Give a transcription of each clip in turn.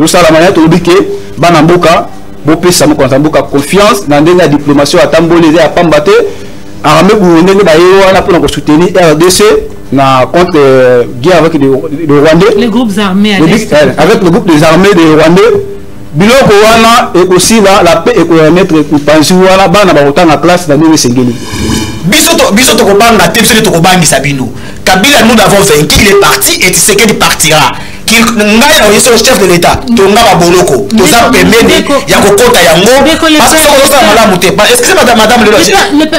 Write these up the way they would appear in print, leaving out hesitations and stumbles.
ça la manière de que banamboka bopesa mokonzamboka confiance dans la diplomatie à tambolé à pambate armée burundais ba wana pour soutenir RDC na contre guerre avec les Rwandais, les groupes armés avec le groupe des armées des Rwandais. Biloko wana et aussi la paix et remettre pension wana bana ba otanga classe dans les sengeli. Bisoto kobanga te bisoto kobangi sabino. Kabila nous avons vaincu, il est parti et Tshisekedi partira. Qu'il ngai na yeso chef de l'état tonga ba boloko to za pemeni ya kokota yango parce que on ça malamu te. Est-ce que madame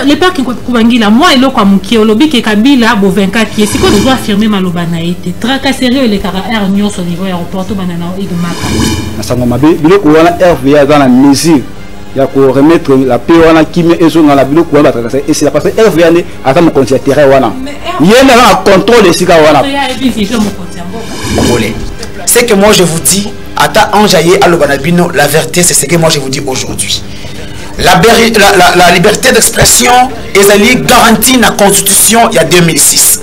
le père qui kobangi la moi eloko amuki olobi ke Kabila bo vainca qui est qu'on doit affirmer maloba na été tracasserie les caractères nyons au niveau aéroport to banana igmaka. Asango mabe biloko wana RVA dans la mesure ya ko remettre la paix wana kimi ezo na la biloko wana tracasser et c'est la parce que RVA ne ata mo conseiller terrain wana yena na contrôle sika wana. C'est que moi je vous dis, Ata Anjaye Alobanabino, la vérité c'est ce que moi je vous dis aujourd'hui. La liberté d'expression est garantie dans la Constitution il y a 2006.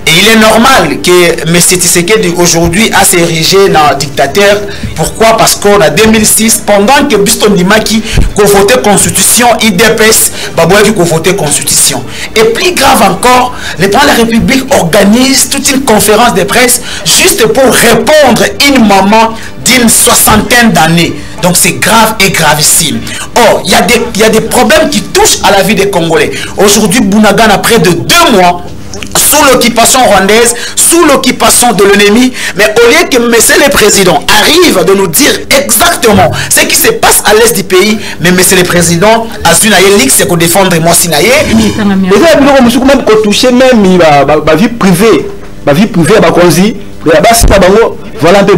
Et il est normal que M. Tshisekedi aujourd'hui a s'érigé dans dictateur. Pourquoi? Parce qu'en 2006, pendant que Biston Dimaki a voté Constitution, IDPS, Babouaki a voté Constitution. Et plus grave encore, le président de la République organise toute une conférence de presse juste pour répondre à une maman d'une 60aine d'années. Donc c'est grave et gravissime. Or, il y a des problèmes qui touchent à la vie des Congolais. Aujourd'hui, Bounagan a près de 2 mois sous l'occupation rwandaise, sous l'occupation de l'ennemi, mais au lieu que monsieur le président arrive de nous dire exactement ce qui se passe à l'est du pays, mais monsieur le président a su c'est qu'on défendre moi sinaye. Même la vie privée, la vie privée voilà un peu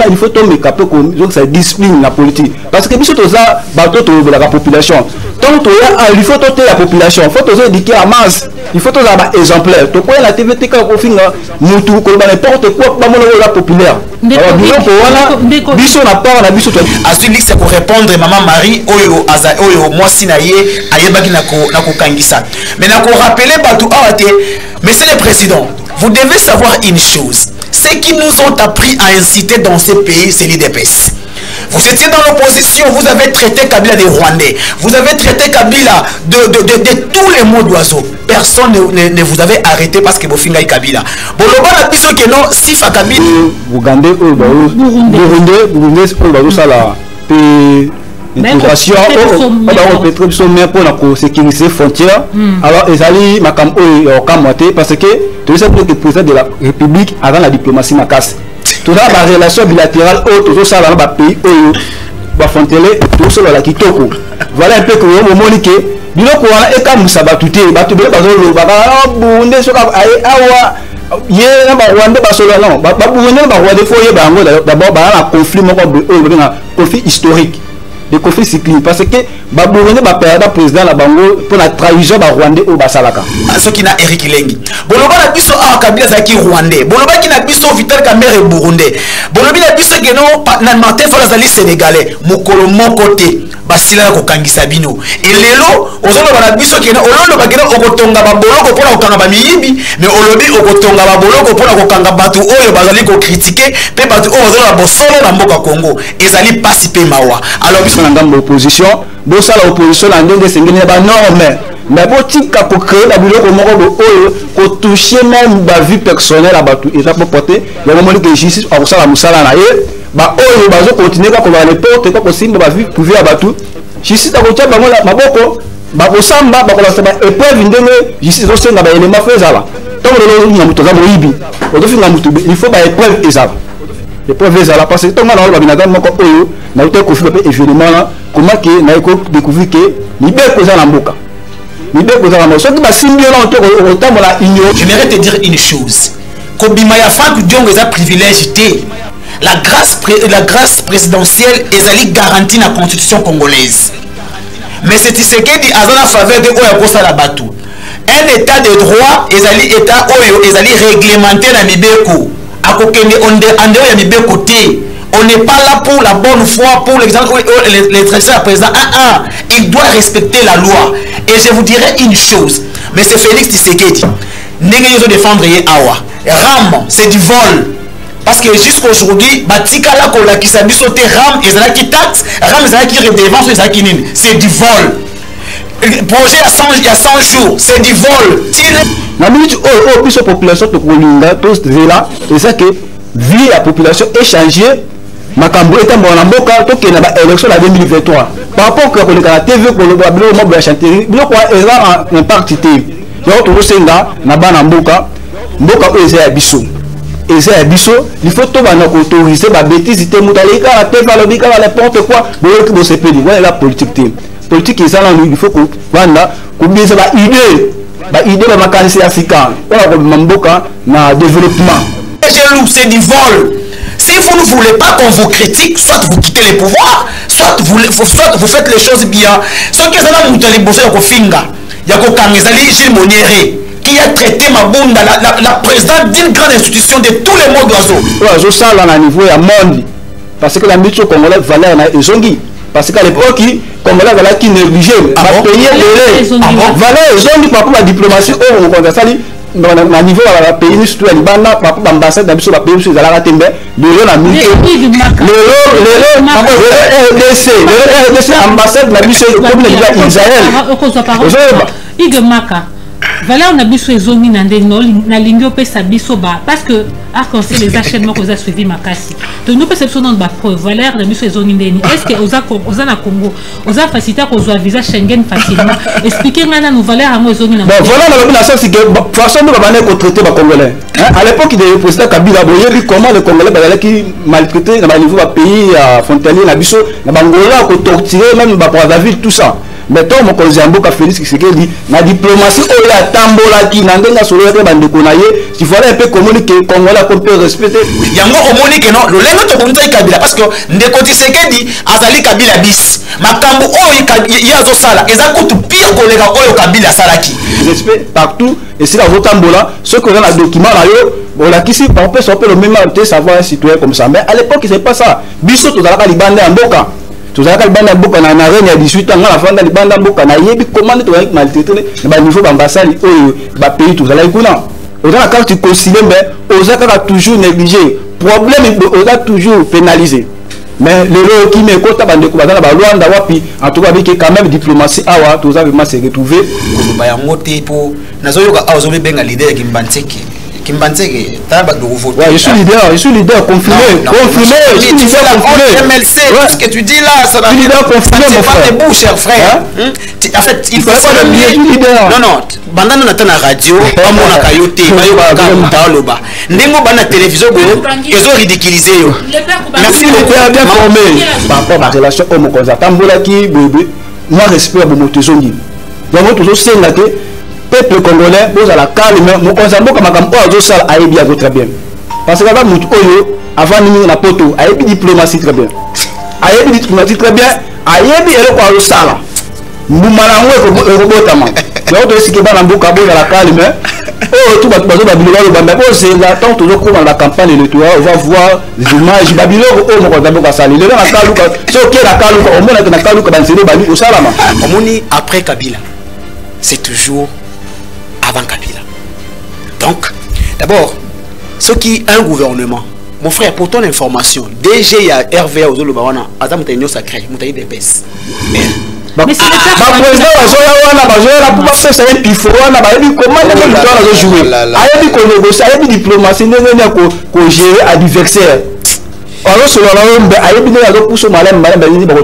il faut tomber capé comme ça discipline la politique parce que biso toza bato to la population donc il faut toter la population il faut toza éduquer la masse il faut toza ba exemplaire to ko la TVT ka ko finga mutu ko ba n'importe quoi ba mono la populaire alors biloko wana biso na part na biso to asuli c'est pour répondre maman Marie oyo moi sinaye ayebaki na ko kangisa mais na ko rappeler bato awate monsieur le président vous devez savoir une chose. Ce qui nous ont appris à inciter dans ces pays, c'est l'IDPS. Vous étiez dans l'opposition, vous avez traité Kabila des Rwandais. Vous avez traité Kabila de tous les mots d'oiseau. Personne ne vous avait arrêté parce que vous finissez Kabila. Boloba la biso que non, Sifa Kabila. Burundais, intégration pour la sécurité frontière alors ils allaient makam au parce que tout ça pour que le président de la République avant la diplomatie na casse tout ça la relation bilatérale tout ça dans le pays ba frontière tout ça la kitoko voilà un peu que au moment que biloko wana e kam sabatuté batu be bazolo baba bunde soka ai awa ye na ba Rwanda ba solo non ba bunde ba Rwanda faut ye bango d'abord ba la conflit moko conflit historique des conflits cycliques parce que Babourene va perdre président la bango pour la trahison de Rwandais au Basalaka. Ce qui n'a Eric Lengi. Boloba la biso a Kabila zaki Rwandais. Boloba qui n'a biso Vital Kamerhe Burundais. Boloba la biso que non na Martin Falazali Sénégalais. Mokolo mokote basila ko kangisa bino. Et lelo ozolo la biso que non olondo bakena okotonga ba boloko pour okanga ba miyibi mais olobi okotonga ba boloko pour okanga batu oyo bazali ko critiquer pe batu oyo ozolo la bosolo na mboka Congo. Ezali pasi pe mawa. Alors biso dans l'opposition bosa la opposition la ndenge sengeni ba norme mais bo tika ko créer la biloko moko oyo ko toucher même ba vie personnelle à batu et ça peut porter le moment que justice a ça la musala na ye ba oyo bazo continuer ko ba n'importe quoi ko simba ba vie privée à batu justice ta ko tia bango la maboko ba ko samba ba ko la samba épreuve ndenge justice zo senga ba élément faisala to lo lo muto za moyibi o do finga muto il faut ba épreuve ezala épreuve ezala parce que to ngana ba binadamu moko oyo na uté ko fiba pe événement là comment que na ko découvrir que libe ko za na mboka libe ko za na mboka so ki ba simbi là on to la igno. J'aimerais te dire une chose kobima ya fa ku diongo za privilège té la grâce présidentielle ezali garantie na constitution congolaise mais c'est Tshisekedi azana faveur de oya kosa la batu un état de droit ezali état oyo ezali réglementé na mibeko akokende ande ya mibeko té. On n'est pas là pour la bonne foi, pour l'exemple, les traditions à présent. Il doit respecter la loi. Et je vous dirai une chose. Mais c'est Félix Tshisekedi. N'engagez pas défendre Awa. Ram, c'est du vol. parce que jusqu'à aujourd'hui batika la kola qui s'habille sauter ram et ça qui taxe ram ça qui redevance ça qui nini c'est du vol. Projet il y a 100 jours c'est du vol. La minute où la population de Kolinga tous là c'est ça que vie la population est changée. Makambo est en mboka to ke na ba élection la 2023 par rapport que la TV ko le babilo mo ba chanter bilo ko eza en partie té yo to senga na bana mboka eza ya biso il faut to bana ko autoriser ba bêtise té mutali ka la TV la bika la n'importe quoi bo ko se pedi voilà la politique eza là il faut ko bana ko bisa ba idée ba makanisi ya sika voilà ko mboka na développement c'est du vol. Si vous ne voulez pas qu'on vous critique, soit vous quittez les pouvoirs, soit vous faites les choses bien. Ce que ça va nous donner, il y a Gilles Moniere qui a traité Mabunda, la présidente d'une grande institution de tous les mots d'oiseaux. Je sens là, à niveau à monde, parce que la mission congolaise valait un zongi. Parce qu'à l'époque, Congolais valait qui négligeait, a payé les valait zongi par rapport à la diplomatie. Na niveau à la pays surtout à Libana par rapport à l'ambassade d'Abisso la pays sur la tembe le la minute le RDC ambassade d'Abisso comme les Israël voilà on a biso ezongi na ndeno na lingi opesa biso ba parce que arc-en-ciel les achètements qu'on a suivi makasi donc nous perception dans ba preuve valeur na biso ezongi ndeni est-ce que oza na Congo oza faciliter ko zo visa Schengen facilement expliquer ngana nous valeur ngo ezongi na bon voilà la population c'est que façon de ba ko traiter ba congolais à l'époque de président Kabila boyebi comment les congolais ba qui maltraité na ba niveau ba pays frontalier na biso na bangola ko torturer même ba Brazzaville tout ça. Mais toi, mon collègue Mboka Félix Tshisekedi, la diplomatie, on a tambola qui n'a pas sur le bande de Konaye, il fallait un peu communiquer, Congolais qu'on peut respecter. Il y a un communiqué, non, le lèvre de communauté Kabila, parce que Ndeko Tshisekedi, Azali Kabila bis, Makambo, il y a Zosala, et ça coûte pire que les gars, Kabila Salaki. Respect partout, et c'est là où tambola, ceux qui ont un document là, bon, là, qui on peut sortir le même temps, savoir un citoyen comme ça, mais à l'époque, c'est pas ça. Bisso, tout à l'heure, les bandes en Mboka. Tout ça, quand on a un arène à 18 ans, la fin de la bande on a eu comment tu as maltraité, le niveau d'ambassade, le pays, tout ça. On a quand tu considères, on a toujours négligé. Problème, on a toujours pénalisé. Mais le lot qui me compte à en tout cas, avec quand même diplomatie, tout ça vraiment s'est retrouvé. Kimbanzeke, je suis leader confirmé. Tu fais la MLC, ce que tu dis là, ça va pas des bouts, cher frère. En fait, il faut faire le mieux. Non, bandana na tana radio, on a kayote, loba. Nengo bana télévision, ils ont ridiculisé. Merci beaucoup, bien formé. Par rapport à la relation homo-consa, tambola qui, moi, respect à Bomotezongi. Donc, toujours c'est là que peuple congolais pose à la calme mon consambo comme un peu ça a bien très bien parce que là mutu oyo avant nous na poto a eu diplomatie très bien a eu diplomatie très bien a eu bien le quoi sala mbumala ngwe ko robotama donc to sike bana mboka bo à la calme oh tout bazo babilo ba bamba ko c'est là tant toujours comme dans la campagne électorale on va voir les images babilo o mo consambo ka sali le na kaluka so ke la kaluka o mona na kaluka bansele bali o salama omoni après Kabila c'est toujours avant Kabila. Donc, d'abord, ce qui est un gouvernement, mon frère, pour ton information, DG, il y a RVA aux Olobawana, Adam Moutaïno sacré, Moutaï d'épaisse. Mais c'est le président, pour faire ça, il faut comment on jouer. Il faut négocier, il faut diplomatie, il faut gérer adversaire. Alors, selon la il y a des malades, il y a des